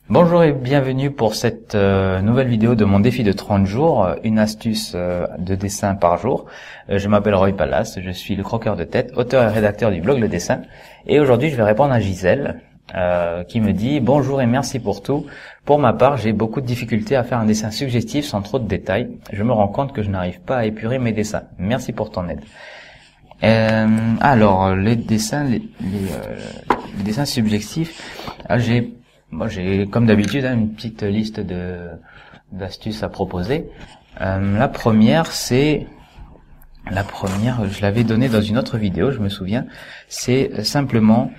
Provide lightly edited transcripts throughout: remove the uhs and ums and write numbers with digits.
Bonjour et bienvenue pour cette nouvelle vidéo de mon défi de 30 jours, une astuce de dessin par jour. Je m'appelle Roy Pallas, je suis le croqueur de tête, auteur et rédacteur du blog Le Dessin. Et aujourd'hui je vais répondre à Gisèle qui me dit « Bonjour et merci pour tout. Pour ma part, j'ai beaucoup de difficultés à faire un dessin suggestif sans trop de détails. Je me rends compte que je n'arrive pas à épurer mes dessins. Merci pour ton aide. » Alors, les dessins, les dessins subjectifs, j'ai comme d'habitude une petite liste d'astuces à proposer. La première, je l'avais donnée dans une autre vidéo, je me souviens. C'est simplement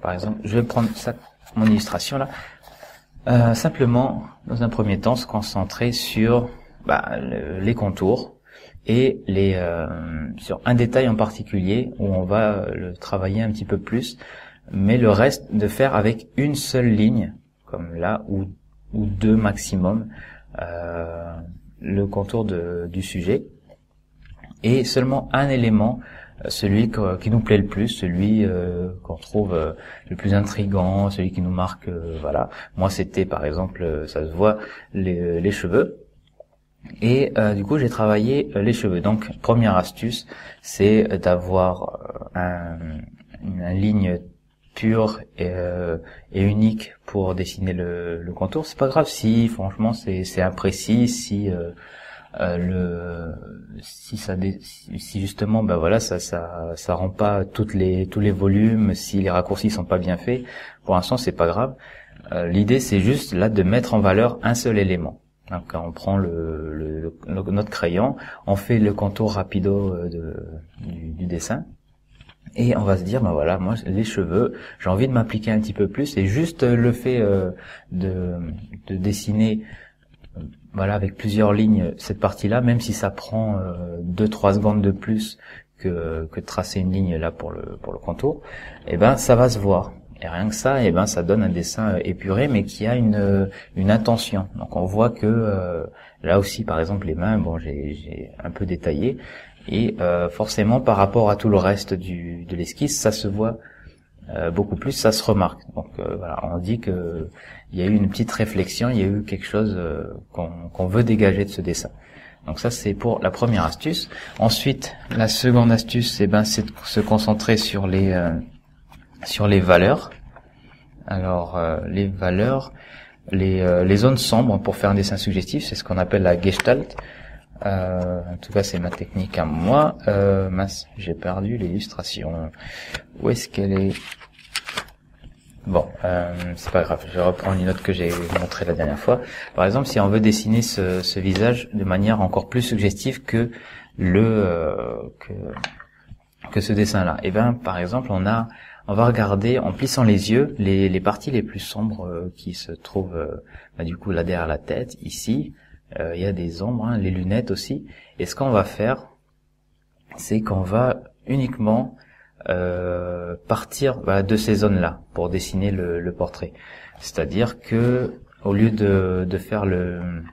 par exemple, je vais prendre mon illustration là. Simplement, dans un premier temps, se concentrer sur les contours et sur un détail en particulier où on va le travailler un petit peu plus, mais le reste de faire avec une seule ligne, comme là, ou deux maximum, le contour du sujet, et seulement un élément, celui qui nous plaît le plus, celui qu'on trouve le plus intriguant, celui qui nous marque, voilà. Moi, c'était par exemple, ça se voit, les cheveux. Et du coup, j'ai travaillé les cheveux. Donc, première astuce, c'est d'avoir une ligne pure et unique pour dessiner le contour. C'est pas grave si, franchement, c'est imprécis, si justement, ça rend pas tous les volumes, si les raccourcis sont pas bien faits. Pour l'instant, c'est pas grave. L'idée, c'est juste là de mettre en valeur un seul élément. Donc, on prend notre crayon, on fait le contour rapido du dessin, et on va se dire, voilà, moi les cheveux, j'ai envie de m'appliquer un petit peu plus, et juste le fait de dessiner, voilà, avec plusieurs lignes cette partie-là, même si ça prend 2-3 secondes de plus que de tracer une ligne là pour le contour, ça va se voir. Et rien que ça, ça donne un dessin épuré, mais qui a une intention. Donc on voit que là aussi, par exemple, les mains, j'ai un peu détaillé, et forcément par rapport à tout le reste de l'esquisse, ça se voit beaucoup plus, ça se remarque. Donc voilà, on dit que il y a eu une petite réflexion, il y a eu quelque chose qu'on veut dégager de ce dessin. Donc ça, c'est pour la première astuce. Ensuite, la seconde astuce, c'est de se concentrer sur les valeurs. Alors les valeurs, les zones sombres pour faire un dessin suggestif, c'est ce qu'on appelle la gestalt. En tout cas, c'est ma technique à moi. Mince, j'ai perdu l'illustration. Où est-ce qu'elle est? Bon, c'est pas grave, je reprends une autre que j'ai montrée la dernière fois. Par exemple, si on veut dessiner ce visage de manière encore plus suggestive que ce dessin-là, par exemple, on va regarder en plissant les yeux les parties les plus sombres qui se trouvent du coup là derrière la tête, ici. Il y a des ombres, les lunettes aussi. Et ce qu'on va faire, c'est qu'on va uniquement partir de ces zones-là pour dessiner le portrait. C'est-à-dire que au lieu de faire le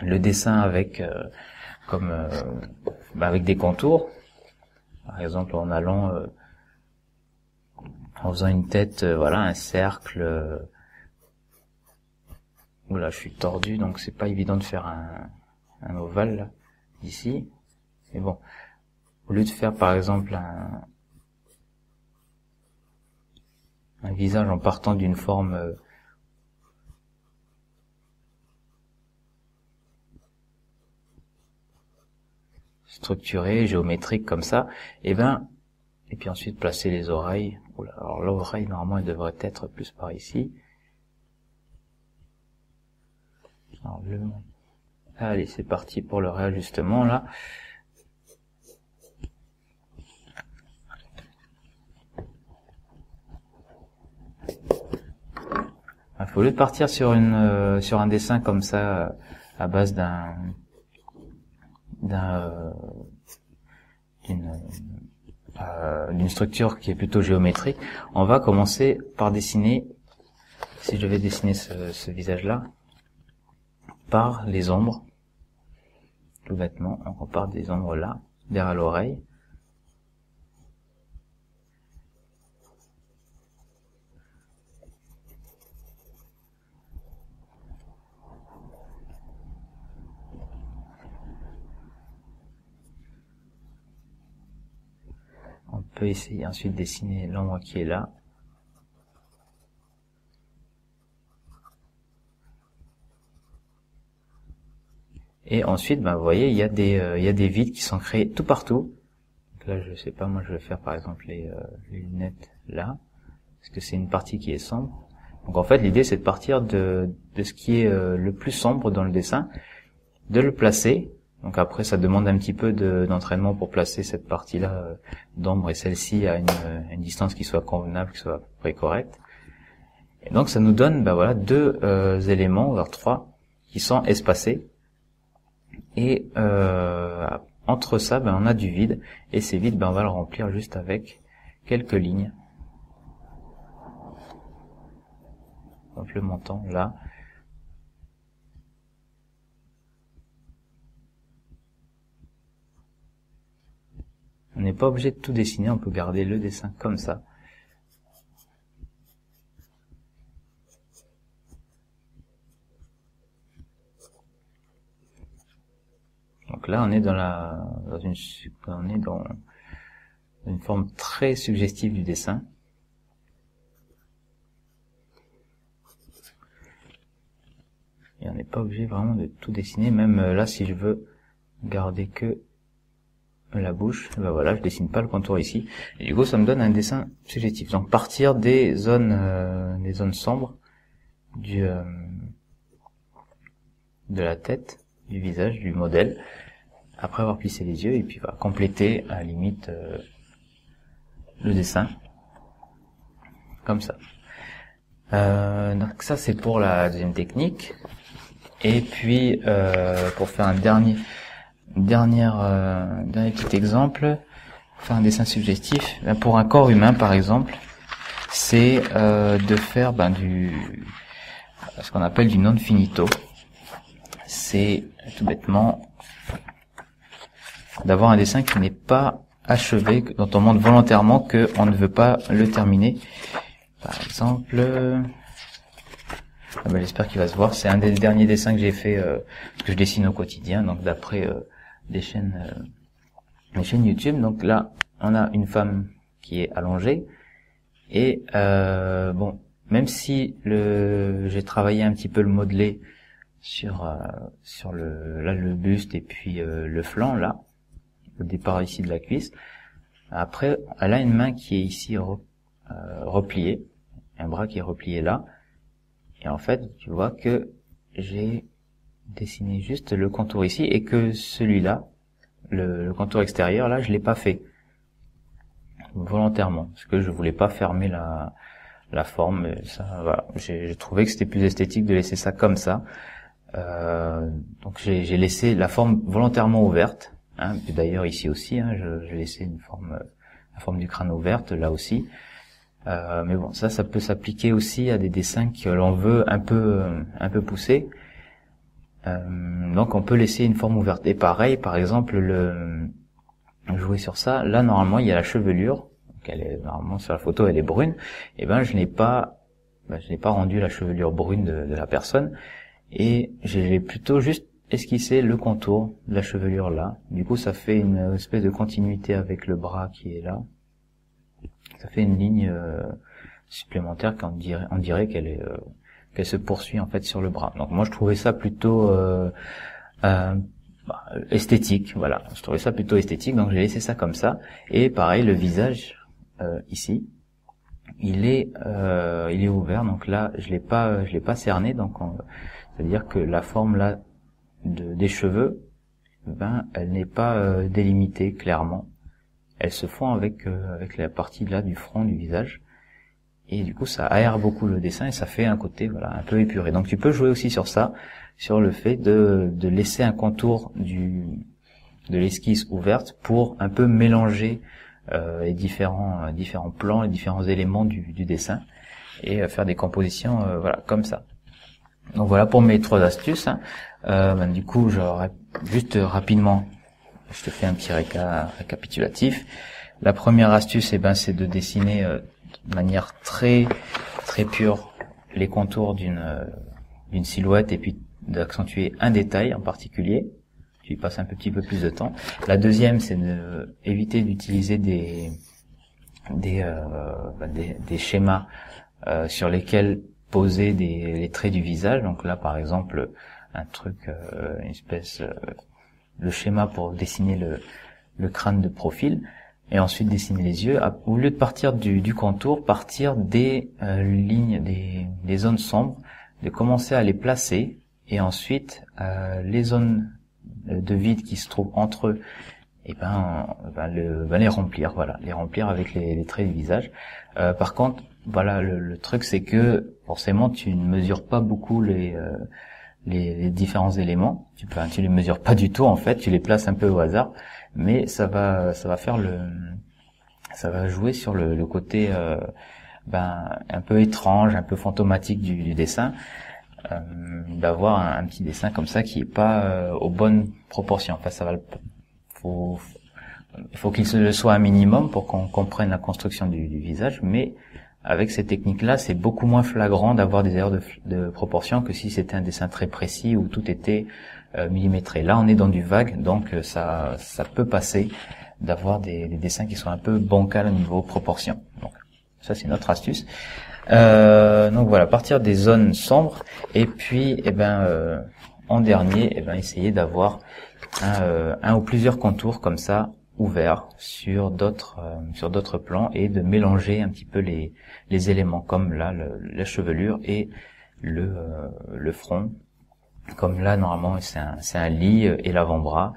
dessin avec avec des contours, par exemple en allant en faisant une tête, un cercle. Oula, je suis tordu, donc c'est pas évident de faire un ovale là, ici. Mais bon, au lieu de faire par exemple un visage en partant d'une forme structurée, géométrique comme ça, et puis ensuite placer les oreilles. Oula, alors l'oreille normalement elle devrait être plus par ici. Alors, allez, c'est parti pour le réajustement là. Au lieu de partir sur un dessin comme ça à base d'une structure qui est plutôt géométrique, on va commencer par dessiner, si je vais dessiner ce visage-là, par les ombres, tout bêtement, on repart des ombres là, derrière l'oreille, peut essayer ensuite de dessiner l'ombre qui est là. Et ensuite, vous voyez, il y a des vides qui sont créés tout partout. Donc là, je sais pas, moi je vais faire par exemple les lunettes là, parce que c'est une partie qui est sombre. Donc en fait, l'idée c'est de partir de ce qui est le plus sombre dans le dessin, de le placer. Donc après, ça demande un petit peu d'entraînement pour placer cette partie-là d'ombre et celle-ci à une distance qui soit convenable, qui soit à peu près correcte. Et donc ça nous donne, voilà, deux éléments, voire trois, qui sont espacés. Et entre ça, on a du vide. Et ces vides, on va le remplir juste avec quelques lignes. Donc le montant là. On n'est pas obligé de tout dessiner, on peut garder le dessin comme ça. Donc là, on est dans une forme très suggestive du dessin. Et on n'est pas obligé vraiment de tout dessiner, même là, si je veux garder que la bouche, voilà, je dessine pas le contour ici. Et du coup, ça me donne un dessin suggestif. Donc, partir des zones sombres de la tête, du visage, du modèle, après avoir plissé les yeux, et puis compléter à la limite le dessin, comme ça. Donc ça, c'est pour la deuxième technique. Et puis, pour faire un dernier petit exemple, faire un dessin suggestif, pour un corps humain par exemple, c'est de faire ce qu'on appelle du non finito. C'est tout bêtement d'avoir un dessin qui n'est pas achevé, dont on montre volontairement qu'on ne veut pas le terminer. Par exemple, j'espère qu'il va se voir, c'est un des derniers dessins que j'ai fait, que je dessine au quotidien, donc d'après des chaînes YouTube. Donc là, on a une femme qui est allongée, et même si j'ai travaillé un petit peu le modelé sur le buste et puis le flanc là, au départ ici de la cuisse. Après, elle a une main qui est ici repliée, un bras qui est replié là, et en fait, tu vois que j'ai dessiné juste le contour ici, et que celui-là, le contour extérieur là, je l'ai pas fait volontairement, parce que je voulais pas fermer la forme. Et ça, voilà, j'ai trouvé que c'était plus esthétique de laisser ça comme ça. Donc j'ai laissé la forme volontairement ouverte, et d'ailleurs ici aussi, j'ai laissé la forme du crâne ouverte là aussi. Mais bon, ça peut s'appliquer aussi à des dessins que l'on veut un peu pousser. Donc on peut laisser une forme ouverte. Et pareil, par exemple, jouer sur ça. Là, normalement, il y a la chevelure. Donc normalement sur la photo, elle est brune. Et je n'ai pas rendu la chevelure brune de la personne. Et j'ai plutôt juste esquissé le contour de la chevelure là. Du coup, ça fait une espèce de continuité avec le bras qui est là. Ça fait une ligne supplémentaire qu'on dirait qu'elle se poursuit en fait sur le bras. Donc moi, je trouvais ça plutôt esthétique. Voilà, je trouvais ça plutôt esthétique. Donc j'ai laissé ça comme ça. Et pareil, le visage ici, il est ouvert. Donc là, je l'ai pas cerné. Donc c'est-à-dire que la forme là des cheveux, elle n'est pas délimitée clairement. Elles se font avec la partie là du front du visage, et du coup ça aère beaucoup le dessin et ça fait un côté un peu épuré. Donc tu peux jouer aussi sur ça, sur le fait de laisser un contour de l'esquisse ouverte pour un peu mélanger les différents plans, les différents éléments du dessin, et faire des compositions comme ça. Donc voilà pour mes 3 astuces. Du coup, j'aurais juste rapidement, je te fais un petit récapitulatif. La première astuce, c'est de dessiner de manière très très pure les contours d'une silhouette, et puis d'accentuer un détail en particulier. Tu y passes un petit peu plus de temps. La deuxième, c'est d'éviter d'utiliser des schémas sur lesquels poser les traits du visage. Donc là, par exemple, un truc, une espèce, le schéma pour dessiner le crâne de profil, et ensuite dessiner les yeux. Au lieu de partir du contour, partir des lignes, des zones sombres, de commencer à les placer, et ensuite les zones de vide qui se trouvent entre eux, et les remplir, voilà, les remplir avec les traits du visage. Par contre, voilà, le truc c'est que forcément tu ne mesures pas beaucoup les différents éléments. Tu les mesures pas du tout en fait, tu les places un peu au hasard, mais ça va faire ça va jouer sur le côté un peu étrange, un peu fantomatique du dessin, d'avoir un petit dessin comme ça qui est pas aux bonnes proportions. Enfin, ça va il faut qu'il le soit un minimum pour qu'on comprenne la construction du visage, mais avec ces techniques-là, c'est beaucoup moins flagrant d'avoir des erreurs de proportion que si c'était un dessin très précis où tout était millimétré. Là, on est dans du vague, donc ça peut passer d'avoir des dessins qui sont un peu bancals au niveau proportion. Donc ça, c'est notre astuce. Donc voilà, partir des zones sombres, et puis en dernier, essayer d'avoir un ou plusieurs contours comme ça ouverts sur d'autres plans, et de mélanger un petit peu les éléments, comme là la chevelure et le front, comme là normalement c'est un lit et l'avant-bras.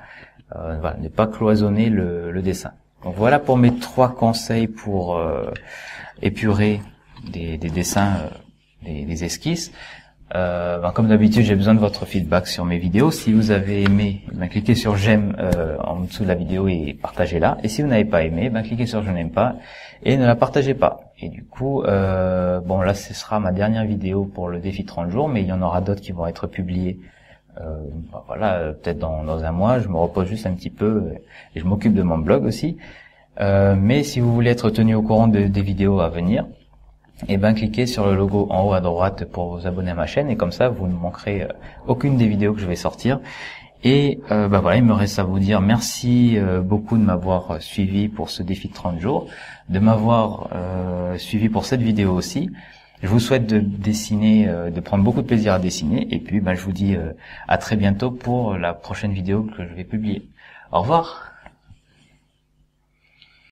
Voilà, ne pas cloisonner le dessin. Donc voilà pour mes 3 conseils pour épurer des dessins, des esquisses. Comme d'habitude, j'ai besoin de votre feedback sur mes vidéos. Si vous avez aimé, cliquez sur j'aime en dessous de la vidéo et partagez-la. Et si vous n'avez pas aimé, cliquez sur je n'aime pas et ne la partagez pas. Et du coup, là, ce sera ma dernière vidéo pour le défi 30 jours, mais il y en aura d'autres qui vont être publiées. Peut-être dans un mois. Je me repose juste un petit peu et je m'occupe de mon blog aussi. Mais si vous voulez être tenu au courant des vidéos à venir, cliquez sur le logo en haut à droite pour vous abonner à ma chaîne, et comme ça vous ne manquerez aucune des vidéos que je vais sortir. Et il me reste à vous dire merci beaucoup de m'avoir suivi pour ce défi de 30 jours, de m'avoir suivi pour cette vidéo aussi. Je vous souhaite de dessiner, de prendre beaucoup de plaisir à dessiner, et puis je vous dis à très bientôt pour la prochaine vidéo que je vais publier. Au revoir.